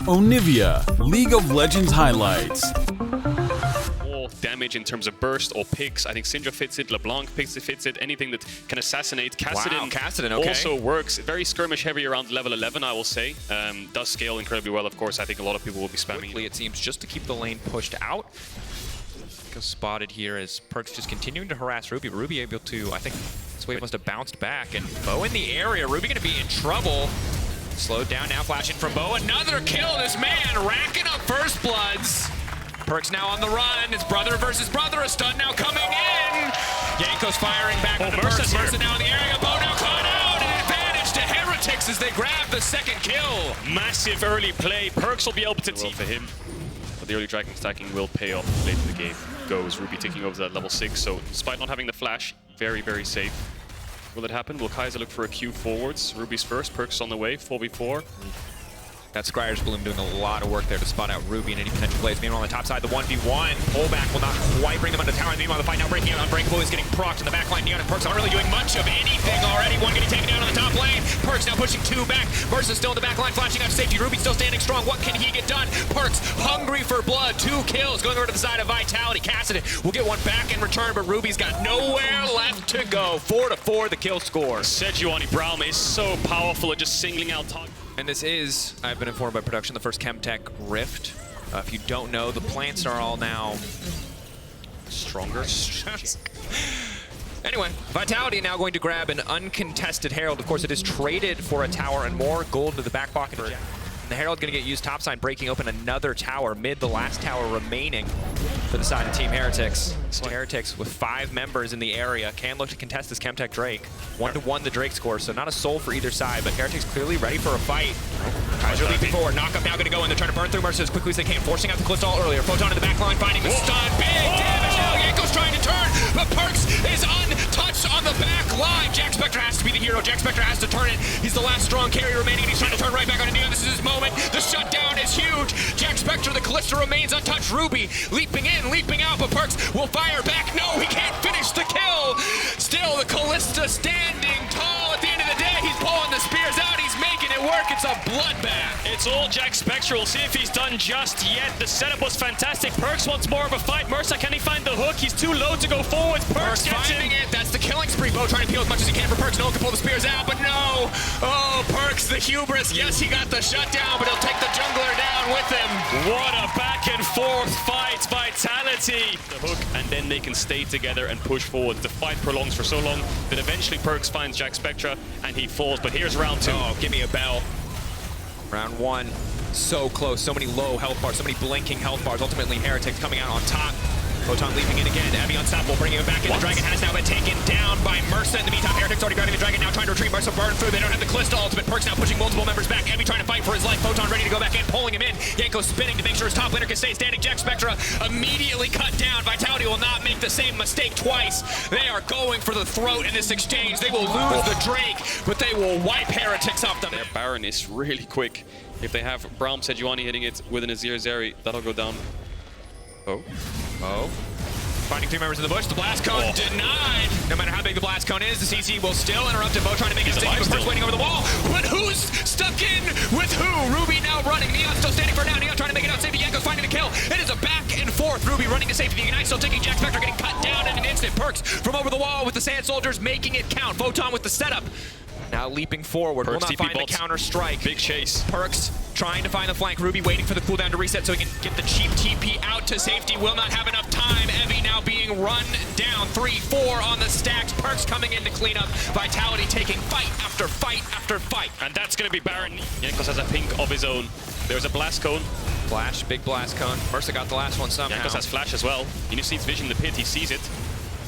Onivia, League of Legends highlights. More damage in terms of burst or picks. I think Syndra fits it, LeBlanc fits it, anything that can assassinate. Kassadin, okay. Also works. Very skirmish heavy around level 11, I will say. Does scale incredibly well, of course. I think a lot of people will be spamming Quickly, it seems, just to keep the lane pushed out. Spotted here as Perkz just continuing to harass Ruby. Ruby able to, I think this wave must have bounced back. And Bo in the area. Ruby going to be in trouble. Slowed down now, flashing from Bo. Another kill. This man racking up first bloods. Perkz now on the run. It's brother versus brother. A stun now coming in. Yanko's firing back on the Perkz. Mercer now in the area. Bo now caught out. An advantage to Heretics as they grab the second kill. Massive early play. Perkz will be able to team for him. But the early dragon stacking will pay off late in the game. Goes Ruby taking over to that level 6. So despite not having the flash, very, very safe. Will it happen? Will Kaiser look for a Q forwards? Ruby's first. Perkz on the way. 4v4. That's Scryer's Bloom doing a lot of work there to spot out Ruby and any potential plays. Meanwhile, on the top side, the 1v1 pullback will not quite bring them under tower. Meanwhile, the fight now breaking out. Unbreakable is getting procced in the backline. Neon and Perkz aren't really doing much of anything already. One getting taken down on the top lane. Perkz now pushing two back. Mercer's still in the backline, flashing out to safety. Ruby still standing strong. What can he get done? Perkz hungry for blood. 2 kills going over to the side of Vitality. Kassadin will get one back in return, but Ruby's got nowhere left to go. 4-4 the kill score. Sejuani Braum is so powerful at just singling out targets. And this is, I've been informed by production, the first Chemtech Rift. If you don't know, the plants are all now stronger. Anyway, Vitality now going to grab an uncontested Herald. Of course, it is traded for a tower and more gold into the back pocket. And the Herald going to get used topside, breaking open another tower, mid the last tower remaining for the side of Team Heretics. So Heretics with 5 members in the area can look to contest this Chemtech Drake. 1-1 the Drake score, so not a soul for either side, but Heretics clearly ready for a fight. Kaiser leaping forward, knockup now going to go in. They're trying to burn through Mercer as quickly as they can, forcing out the Callisto earlier. Photon in the back line, finding the stun. Big damage now, Yanko's trying to turn, but Perkz is untouched on the back line. Jack Spectre has to be the hero. Jack Spectre has to turn it. He's the last strong carry remaining, and he's trying to turn right back on Neon. This is his moment. The shutdown is huge. Jack Spectre, the Callisto remains untouched. Ruby leaping in, leaping out, but Perkz will fire back. No, he can't finish the kill. Still, the Callisto standing tall at the end of the day. He's pulling the spears out. He's making it work. It's a bloodbath. It's all Jack Spectre. We'll see if he's done just yet. The setup was fantastic. Perkz wants more of a fight. Mercer, can he find the hook? He's too low to go forward. Perkz finding it. That's the killing spree. Bo trying to peel as much as he can for Perkz. No one can pull the spears out, but no. Oh, Perkz, the hubris. Yes, he got the shutdown, but he'll take the jungler down with him. What a back and forth fight. Vitality. The hook, and then they can stay together and push forward. The fight prolongs for so long that eventually Perkz finds Jack Spectre and he falls. But here's round 2. Oh, give me a bell. Round 1. So close. So many low health bars. So many blinking health bars. Ultimately, Heretics coming out on top. Photon leaping in again. Abby unstoppable, bringing it back in. The dragon has now been taken down by Mercer. In the meantime, Heretics already grabbing the dragon, now trying to retreat. Mercer burned through. They don't have the Callisto ultimate. Perkz now pushing multiple members back. Abby trying to fight for his life. Photon ready to go back in, pulling him in. Yanko spinning to make sure his top laner can stay standing. Jack Spectre immediately cut down. Vitality will not make the same mistake twice. They are going for the throat in this exchange. They will lose the Drake, but they will wipe Heretics off them. Their Baron is really quick. If they have Braum Sejuani hitting it with an Azir Zeri, that'll go down. Oh. Finding 3 members in the bush. The blast cone denied. No matter how big the blast cone is, the CC will still interrupt it. Bo trying to make it safe, but Perkz waiting over the wall. But who's stuck in with who? Ruby now running. Neon still standing for now. Neon trying to make it out safety. Yanko's finding the kill. It is a back and forth. Ruby running to safety. The Ignite still taking. Jack Spectre getting cut down in an instant. Perkz from over the wall with the Sand Soldiers making it count. Photon with the setup. Now leaping forward. Perkz will not TP find bots. the counter strike. Big chase. Perkz trying to find the flank. Ruby waiting for the cooldown to reset so he can get the cheap TP out to safety. Will not have enough time. Evie now being run down. 3-4 on the stacks. Perkz coming in to clean up. Vitality taking fight after fight after fight. And that's going to be Baron. Jankos has a pink of his own. There's a blast cone. Flash, big blast cone. Mercer got the last one somehow. Jankos has flash as well. He sees vision in the pit. He sees it.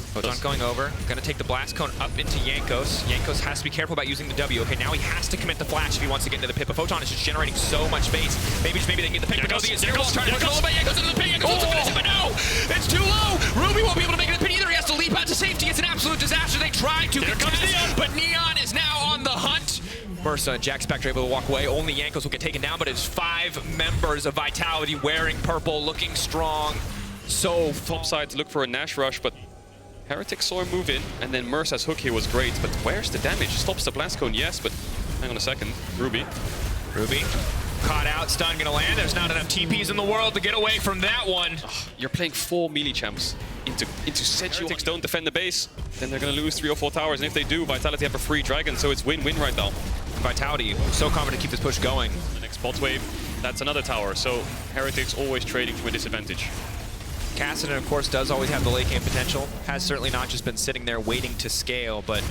Photon going over, gonna take the blast cone up into Jankos. Jankos has to be careful about using the W. Okay, now he has to commit the flash if he wants to get into the pit, but Photon is just generating so much space. Maybe they can get the pick, but no, the Azir's trying to push a little bit. Jankos into the pit, Jankos wants to finish it, but no! It's too low! Ruby won't be able to make it in the pit either. He has to leap out to safety. It's an absolute disaster. They tried to contest, but Neon is now on the hunt. Mercer and Jack Spectre able to walk away. Only Jankos will get taken down, but it's 5 members of Vitality wearing purple, looking strong. So top side to look for a Nash rush, but Heretics saw him move in, and then Mercer's hook here was great, but where's the damage? Stops the blast cone, yes, but hang on a second. Ruby Caught out, stun gonna land. There's not enough TPs in the world to get away from that one. You're playing 4 melee champs into Seju. Heretics don't defend the base, then they're gonna lose 3 or 4 towers. And if they do, Vitality have a free dragon, so it's win-win right now. Vitality, so confident to keep this push going. The next bot wave, that's another tower. So Heretics always trading from a disadvantage. Cassidy, of course, does always have the late game potential. Has certainly not just been sitting there waiting to scale, but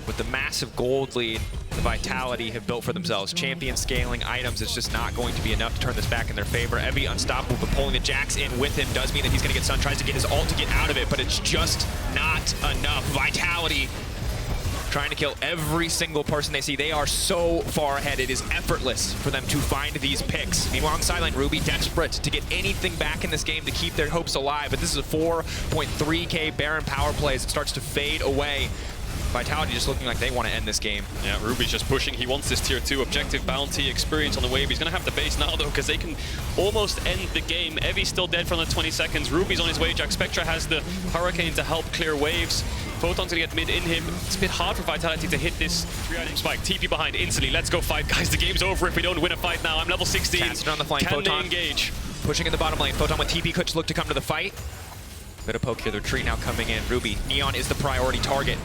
with the massive gold lead the Vitality have built for themselves, champion scaling items, it's just not going to be enough to turn this back in their favor. Evie unstoppable, but pulling the Jax in with him does mean that he's going to get stunned, tries to get his ult to get out of it, but it's just not enough. Vitality trying to kill every single person they see. They are so far ahead. It is effortless for them to find these picks. Meanwhile, on the sideline, Ruby desperate to get anything back in this game to keep their hopes alive. But this is a 4.3k Baron power play as it starts to fade away. Vitality just looking like they want to end this game. Yeah, Ruby's just pushing. He wants this tier 2 objective bounty experience on the wave. He's going to have the base now, though, because they can almost end the game. Evie's still dead for another 20 seconds. Ruby's on his way. Jack Spectra has the Hurricane to help clear waves. Photon's going to get mid in him. It's a bit hard for Vitality to hit this 3-item spike. TP behind instantly. Let's go fight, guys. The game's over if we don't win a fight now. I'm level 16. Cassidy on the flank. Can Photon they engage? Pushing in the bottom lane. Photon with TP could look to come to the fight. Bit of poke here. The retreat now coming in. Ruby, Neon is the priority target.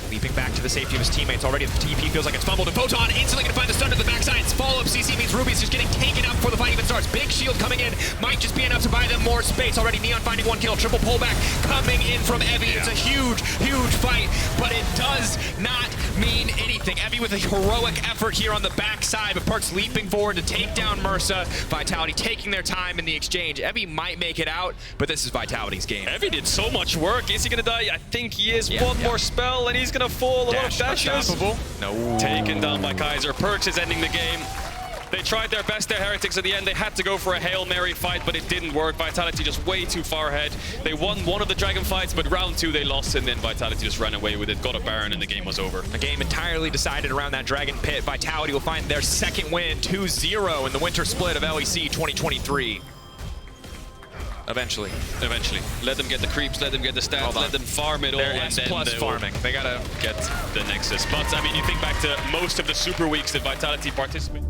Leaping back to the safety of his teammates. Already the TP feels like it's fumbled. And Photon instantly going to find the stun to the backside. It's follow-up CC means Ruby's just getting taken up before the fight even starts. Big shield coming in. Might just be enough to buy them more space. Already Neon finding 1 kill. Triple pullback coming in from Evie. It's a huge, huge fight, but it does not mean anything. Evie with a heroic effort here on the backside, but Perkz leaping forward to take down Mursa. Vitality taking their time in the exchange. Evie might make it out, but this is Vitality's game. Evie did so much work. Is he going to die? I think he is. One more spell, and he's going to fall. A lot of dashes. No. Taken down by Kaiser. Perkz is ending the game. They tried their best there, Heretics, at the end. They had to go for a Hail Mary fight, but it didn't work. Vitality just way too far ahead. They won one of the Dragon fights, but round 2 they lost, and then Vitality just ran away with it, got a Baron, and the game was over. A game entirely decided around that Dragon pit. Vitality will find their second win, 2-0 in the winter split of LEC 2023. Eventually. Let them get the creeps, let them get the stats, let them farm it all, They're and then S+ farming. They gotta get the Nexus. But, I mean, you think back to most of the Super Weeks that Vitality participated.